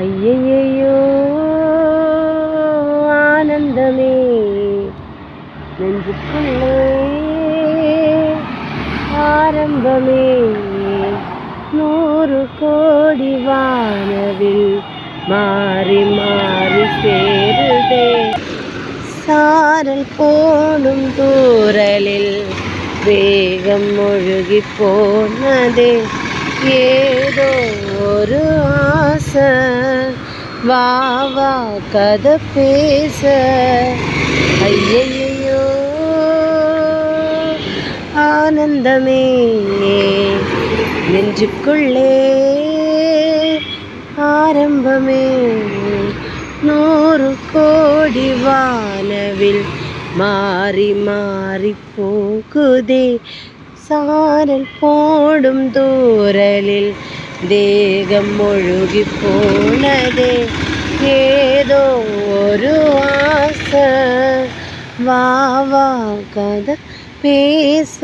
അയ്യയ്യോ ആനന്ദമേ നെഞ്ചുക്കുള്ളേ ആരംഭമേ 100 கோடி வானவில் மாறி மாறி சேருதே சாரல் போடும் தூரலில் வேகம் ஒழுகி போனதே ஏதோ ஒரு ஆசை வா வா கதை பேச ஐயையோ ஆனந்தமே நெஞ்சுக்குள்ளே ஆரம்பமே 100 கோடி வானவில் மாறி மாறி போகுதே சாரல் போடும் தூரலில் தேகம் ஒழுகி போனதே ஏதோ ஒரு ஆசை வா வா கதை பேச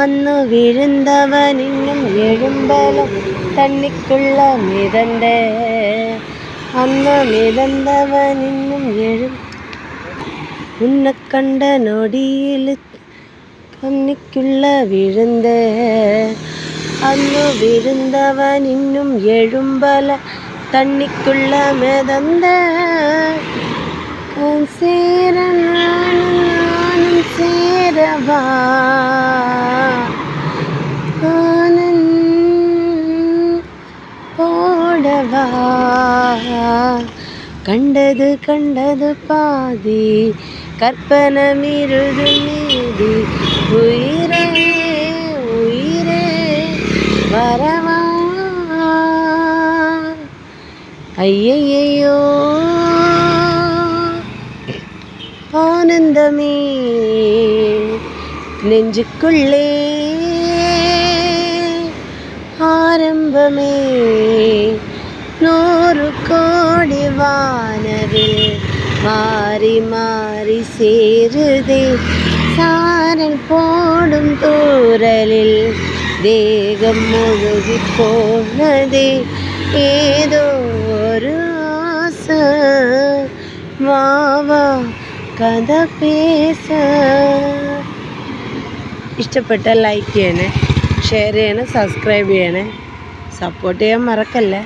അന്നു വീഴുന്നവൻ ഇന്നും എഴുമ്പലം തണ്ണിക്കുള്ള മിതണ്ട അന്ന് മിതന്തവൻ ഇന്നും ഉന്നെ കണ്ട നൊടിയിൽ തണ്ണിക്കുള്ള വിഴുந்த അന്നു വീഴുന്നവൻ ഇന്നും എഴുമ്പല തണ്ണിക്കുള്ള മിതந்த சேர நானும் சேரவா போடவா கண்டது கண்டது பாதி கற்பனை மிருது மீதி உயிரே உயிரே வரவா ஐயையோ ஆனந்தமே நெஞ்சுக்குள்ளே ஆரம்பமே 100 கோடி வானவில் மாறி மாறி சேருதே சாரல் போடும் தூரலில் தேகம் ஒழுகி போனதே ஏதோ ഒരു ஆசை வா வா കഥ പേസ ഇഷ്ടപ്പെട്ടാൽ ലൈക്ക് ചെയ്യണേ ഷെയർ ചെയ്യണേ സബ്സ്ക്രൈബ് ചെയ്യണേ സപ്പോർട്ട് ചെയ്യാൻ മറക്കല്ലേ